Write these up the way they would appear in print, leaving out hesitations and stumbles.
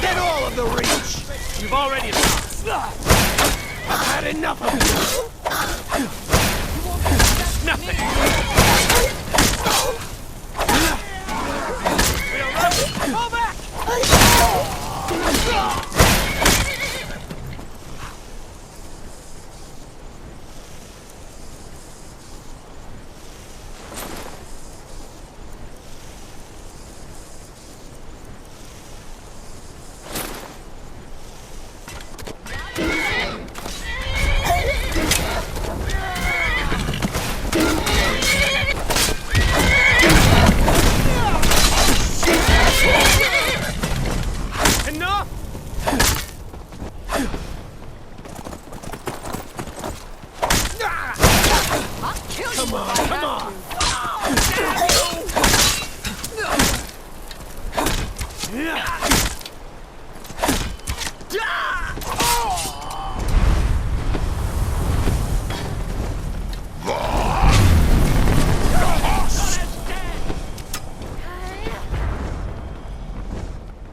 Get all of the reach! You've already lost! I've had enough of you! Nothing! Fall back!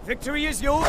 Victory is yours!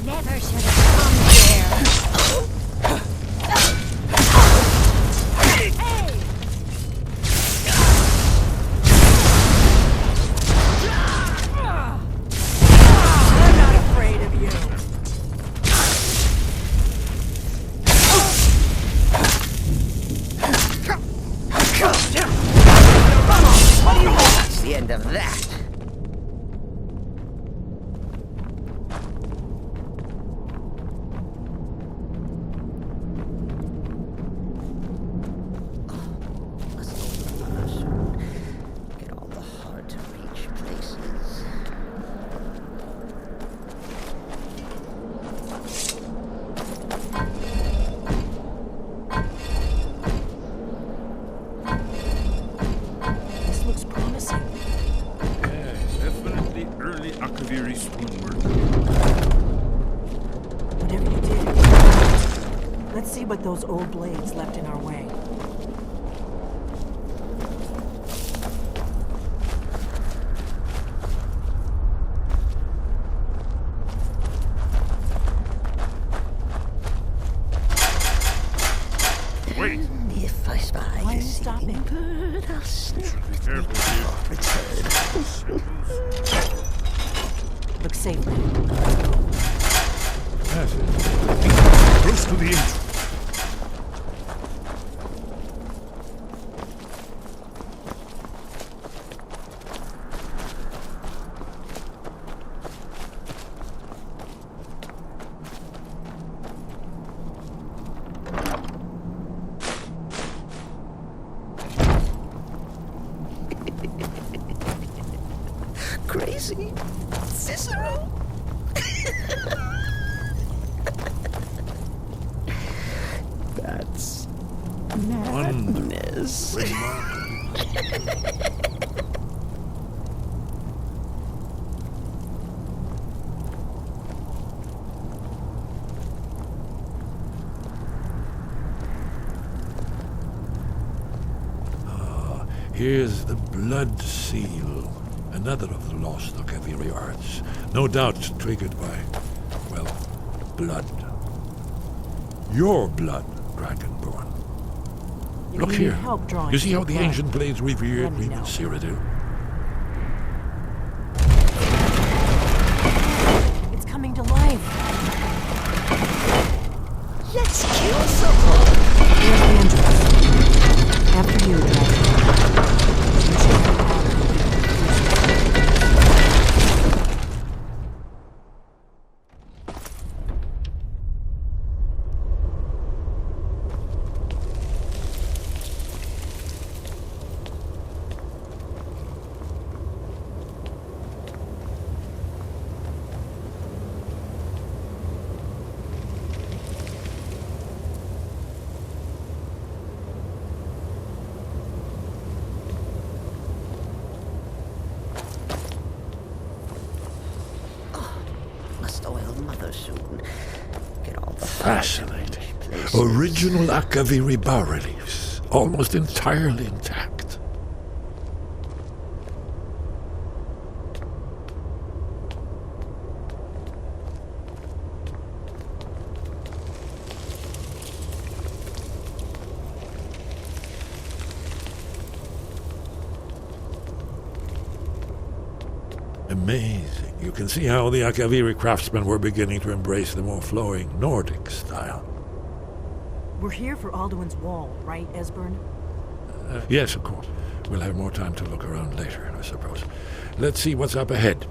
Never should have come here. Hey! I'm not afraid of you. What do you want? That's the end of that. Whatever you did, let's see what those old blades left in our way. Wait! If I spy Why are you stopping? Let us snap Be careful, dude. Look safe now. That's it. Close to the engine. crazy. Cicero. That's madness. Here's the blood seal, another of the lost Akaviri arts. No doubt triggered by, well, blood. Your blood, Dragonborn. If Look you here. need help drawing You see how some the blood, ancient blades revered let me even know. Cyrodiil? It's coming to life. Let's kill someone. Here's the entrance. After you, Dragon. You should have power. Must oil mother soon. Get all the Fascinating. places. Original Akaviri bas-reliefs, almost entirely intact. Amazing. You can see how the Akaviri craftsmen were beginning to embrace the more flowing Nordic style. We're here for Alduin's wall, right, Esbern? Yes, of course. We'll have more time to look around later, I suppose. Let's see what's up ahead.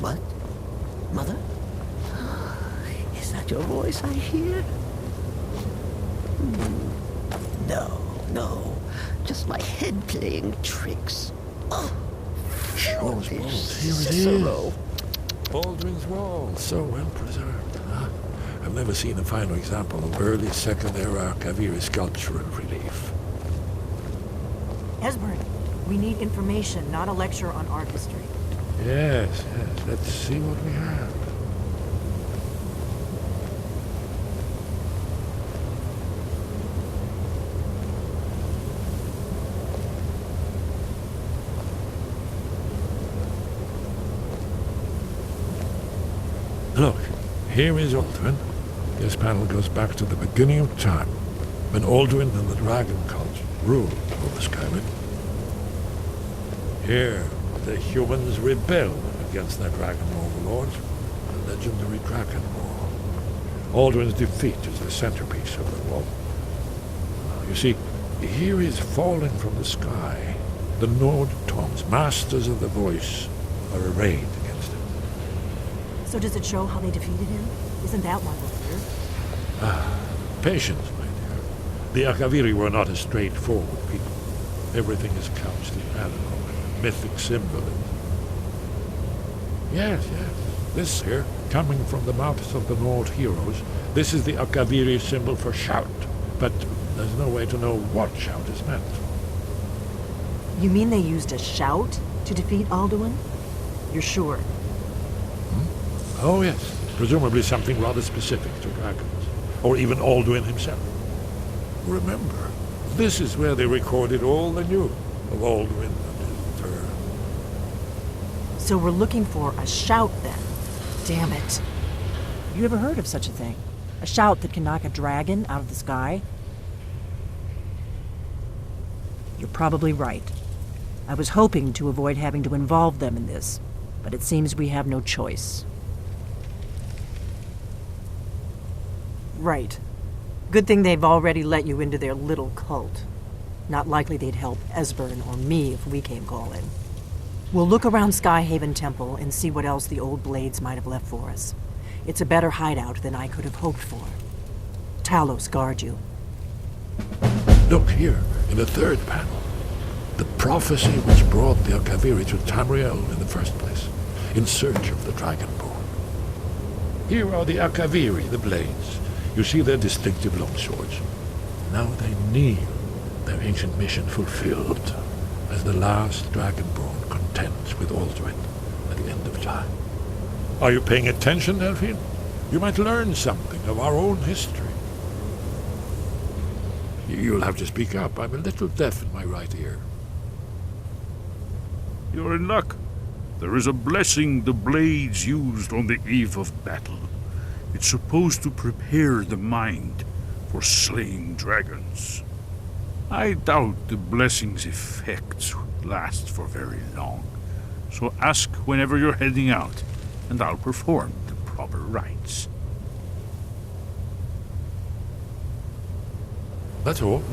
What? Mother? Is that your voice I hear? No. Just my head playing tricks. Oh, Here it Cicero. is. Baldwin's Wall, so well preserved. Huh? I've never seen a finer example of early Second Era Akaviri sculptural relief. Esbern, we need information, not a lecture on art history. Yes. Let's see what we have. Look, here is Alduin. This panel goes back to the beginning of time, when Alduin and the Dragon Cult ruled over Skyrim. Here, the humans rebelled against their dragon overlords, the legendary Dragon War. Alduin's defeat is the centerpiece of the wall. You see, here is falling from the sky. The Nord Tongs, masters of the voice, are arrayed against it. So does it show how they defeated him? Isn't that why we're here? Patience, my dear. The Akaviri were not a straightforward people. Everything is couched in allegory, mythic symbolism. Yes. This here, coming from the mouths of the Nord heroes, this is the Akaviri symbol for shout. But there's no way to know what shout is meant. You mean they used a shout to defeat Alduin? You're sure? Oh, yes. Presumably something rather specific to dragons. Or even Alduin himself. Remember, this is where they recorded all they knew. of Aldrin and his turn. So we're looking for a shout then. Damn it. Have you ever heard of such a thing? A shout that can knock a dragon out of the sky? You're probably right. I was hoping to avoid having to involve them in this, but it seems we have no choice. Right. Good thing they've already let you into their little cult. Not likely they'd help Esbern or me if we came calling. We'll look around Skyhaven Temple and see what else the old blades might have left for us. It's a better hideout than I could have hoped for. Talos guard you. Look here, in the third panel. The prophecy which brought the Akaviri to Tamriel in the first place, in search of the Dragonborn. Here are the Akaviri, the blades. You see their distinctive longswords. Now they kneel, their ancient mission fulfilled, as the last Dragonborn contends with Alduin at the end of time. Are you paying attention, Delphine? You might learn something of our own history. You'll have to speak up. I'm a little deaf in my right ear. You're in luck. There is a blessing the blades used on the eve of battle. It's supposed to prepare the mind for slaying dragons. I doubt the blessing's effects last for very long. So ask whenever you're heading out, and I'll perform the proper rites. That's all.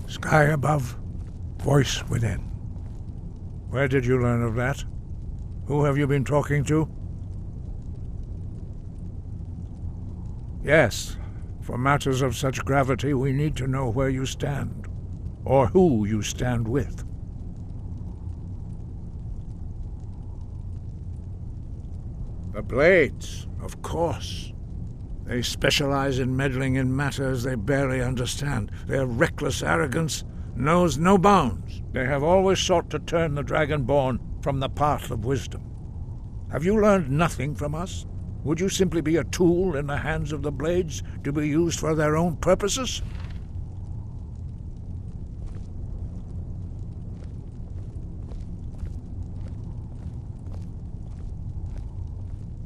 Sky above, voice within. Where did you learn of that? Who have you been talking to? Yes, for matters of such gravity, we need to know where you stand, or who you stand with. The Blades, of course. They specialize in meddling in matters they barely understand. Their reckless arrogance knows no bounds. They have always sought to turn the Dragonborn from the path of wisdom. Have you learned nothing from us? Would you simply be a tool in the hands of the Blades to be used for their own purposes?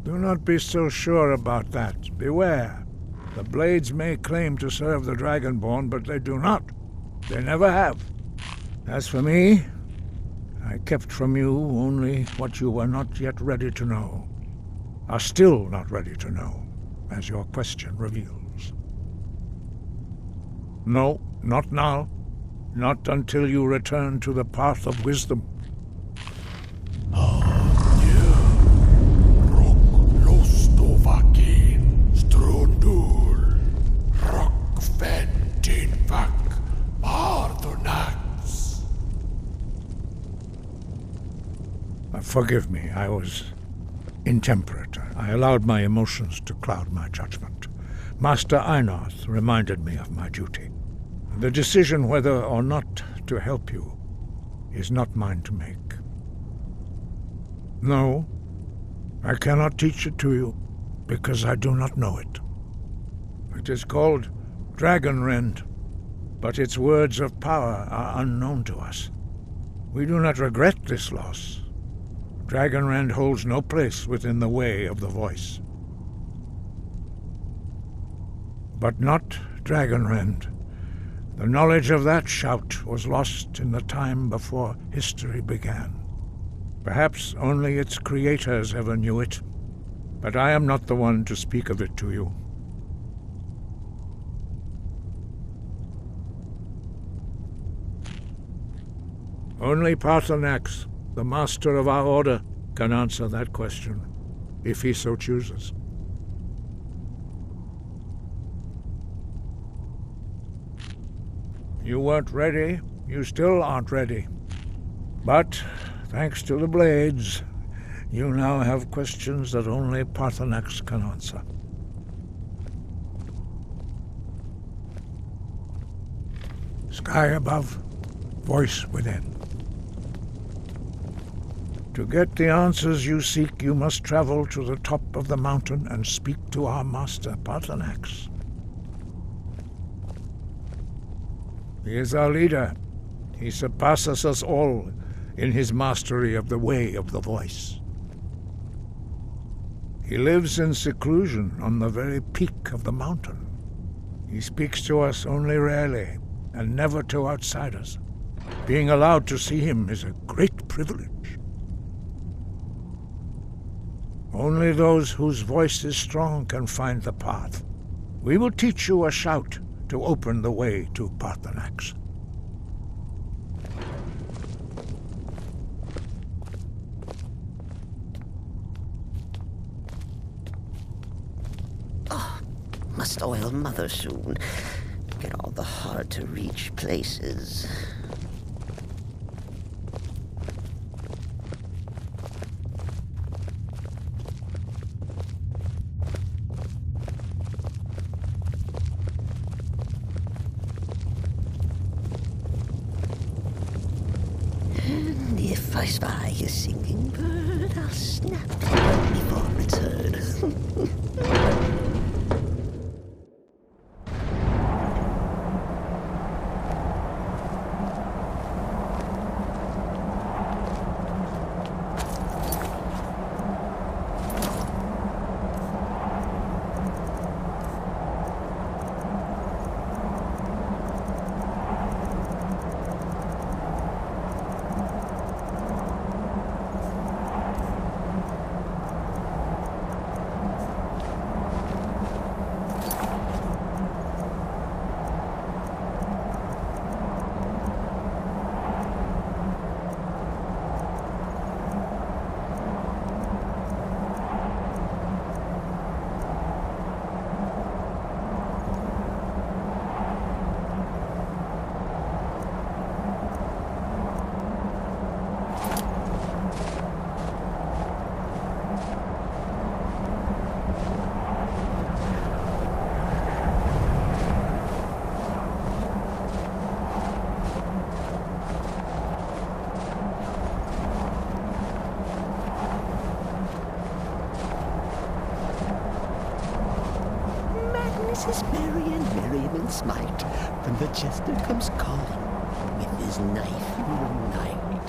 Do not be so sure about that. Beware. The Blades may claim to serve the Dragonborn, but they do not. They never have. As for me, I kept from you only what you were not yet ready to know. Are still not ready to know, as your question reveals. No, not now. Not until you return to the path of wisdom. A Forgive me, I was intemperate. I allowed my emotions to cloud my judgment. Master Einarth reminded me of my duty. The decision whether or not to help you is not mine to make. No, I cannot teach it to you, because I do not know it. It is called Dragon Rend, but its words of power are unknown to us. We do not regret this loss. Dragon Rend holds no place within the way of the voice. But not Dragon Rend. The knowledge of that shout was lost in the time before history began. Perhaps only its creators ever knew it, but I am not the one to speak of it to you. Only Paarthurnax, the master of our order, can answer that question, if he so chooses. You weren't ready. You still aren't ready. But, thanks to the blades, you now have questions that only Paarthurnax can answer. Sky above, voice within. To get the answers you seek, you must travel to the top of the mountain and speak to our master, Paarthurnax. He is our leader. He surpasses us all in his mastery of the way of the voice. He lives in seclusion on the very peak of the mountain. He speaks to us only rarely, and never to outsiders. Being allowed to see him is a great privilege. Only those whose voice is strong can find the path. We will teach you a shout to open the way to Paarthurnax. Must oil Mother soon. Get all the hard-to-reach places. And if I spy a singing bird, I'll snap it before it's heard. Is merry and merriment smite when the jester comes calling with his knife in the night.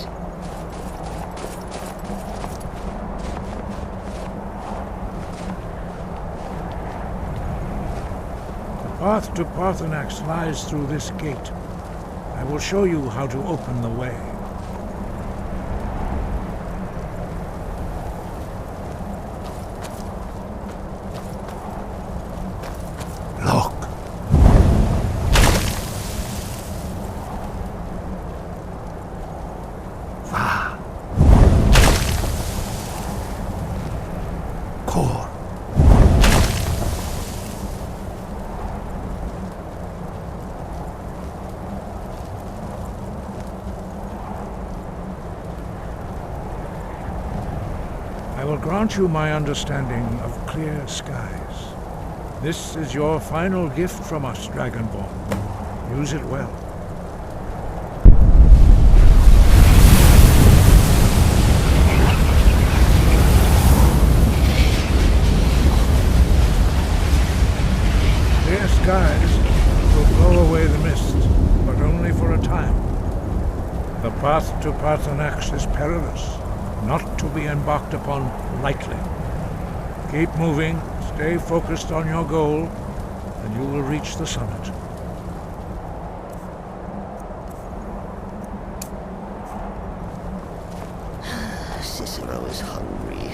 The path to Paarthurnax lies through this gate. I will show you how to open the way. grant you my understanding of clear skies. This is your final gift from us, Dragonborn. Use it well. Clear skies will blow away the mist, but only for a time. The path to Paarthurnax is perilous, not to be embarked upon lightly. Keep moving, stay focused on your goal, and you will reach the summit. Cicero is hungry.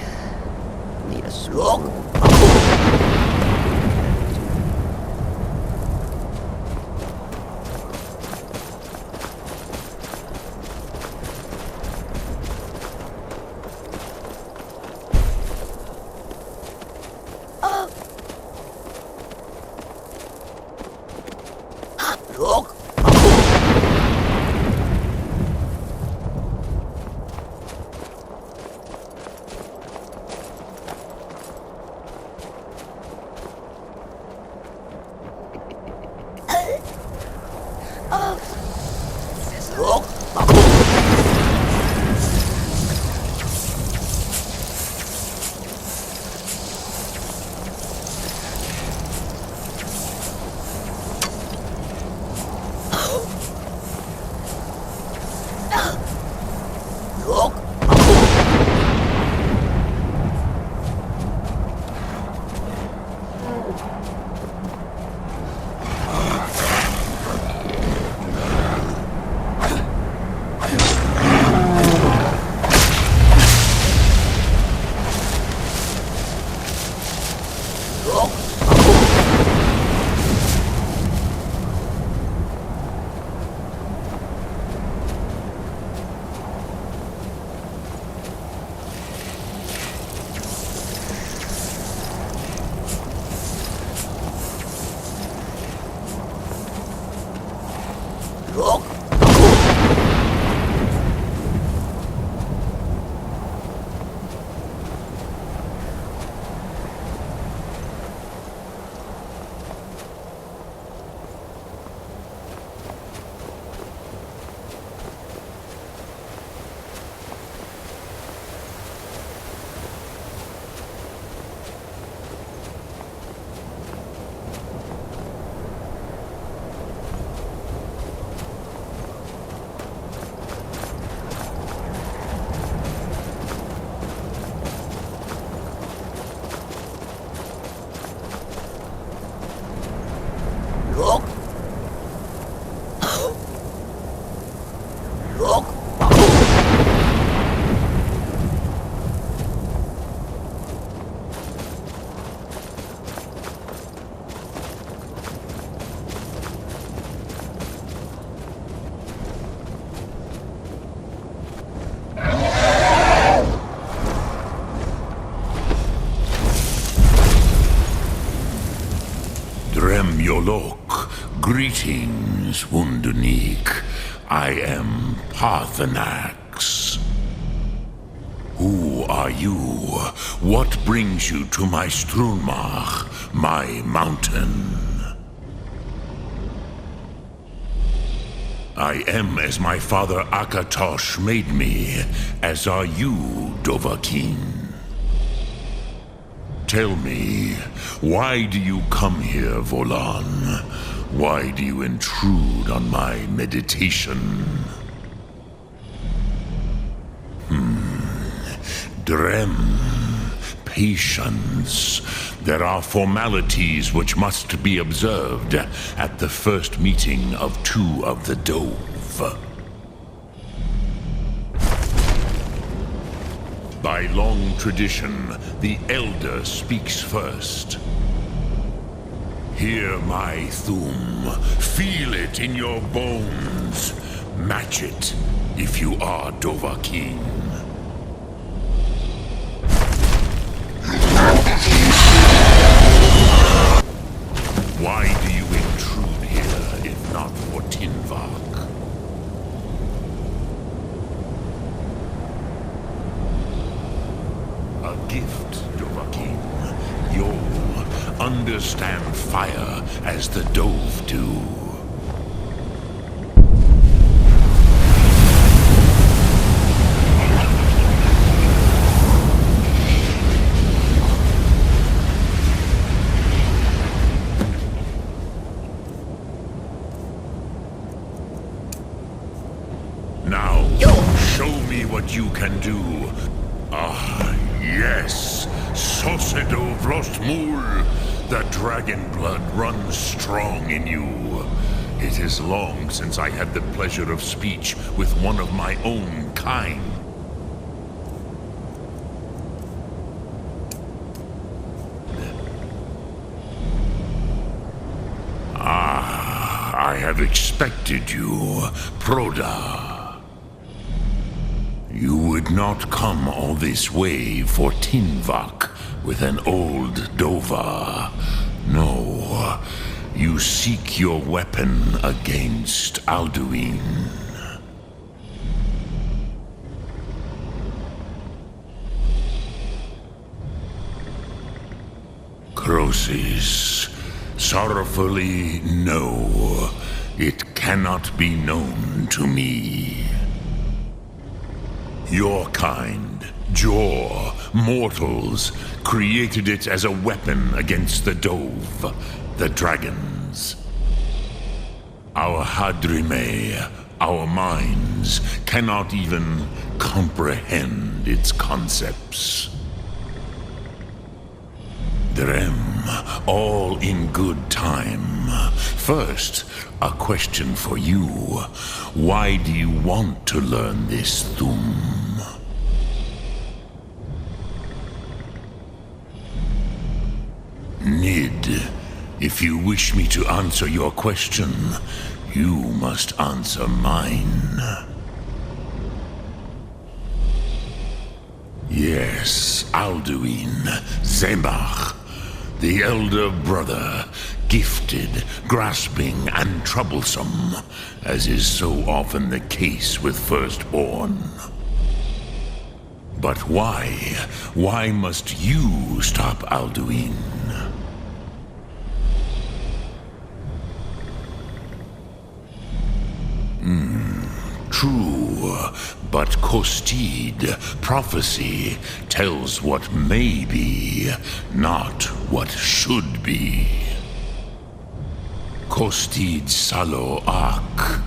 Need a slug? Look! Look! Yolok, greetings, Wundunik. I am Paarthurnax. Who are you? What brings you to my Strunmach, my mountain? I am as my father Akatosh made me, as are you, Dovahkiin. Tell me, why do you come here, Volan? Why do you intrude on my meditation? Drem, patience. There are formalities which must be observed at the first meeting of two of the Dove. By long tradition, the Elder speaks first. Hear my Thum. Feel it in your bones. Match it if you are Dovahkiin. Why do you intrude here if not for Tinvak? A gift. gift, Dovahkiin. You'll understand fire as the Dove do. Now, show me what you can do. Ah, yes. Sosedo Vlostmul. The dragon blood runs strong in you. It is long since I had the pleasure of speech with one of my own kind. I have expected you, Proda. You would not come all this way for Tinvak with an old Dova. No, you seek your weapon against Alduin. Crosis, sorrowfully, no. It cannot be known to me. Your kind, Jor, mortals, created it as a weapon against the Dove, the dragons. Our Hadrime, our minds, cannot even comprehend its concepts. Drem, all in good time. First, a question for you. Why do you want to learn this Thum? Nid, if you wish me to answer your question, you must answer mine. Yes, Alduin, Zemach, the elder brother, gifted, grasping, and troublesome, as is so often the case with firstborn. But why? Why must you stop Alduin? True, but Kostid, prophecy, tells what may be, not what should be. Kostid Salo Ak.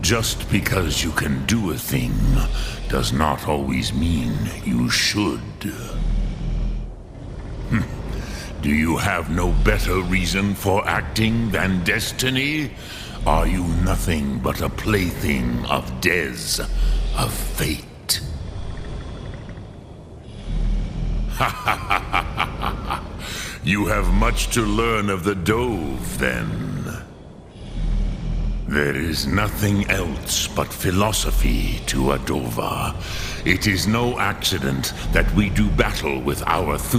Just because you can do a thing does not always mean you should. Do you have no better reason for acting than destiny? Are you nothing but a plaything of Des, of fate? You have much to learn of the Dove, then. There is nothing else but philosophy to a Dova. It is no accident that we do battle with our Thum.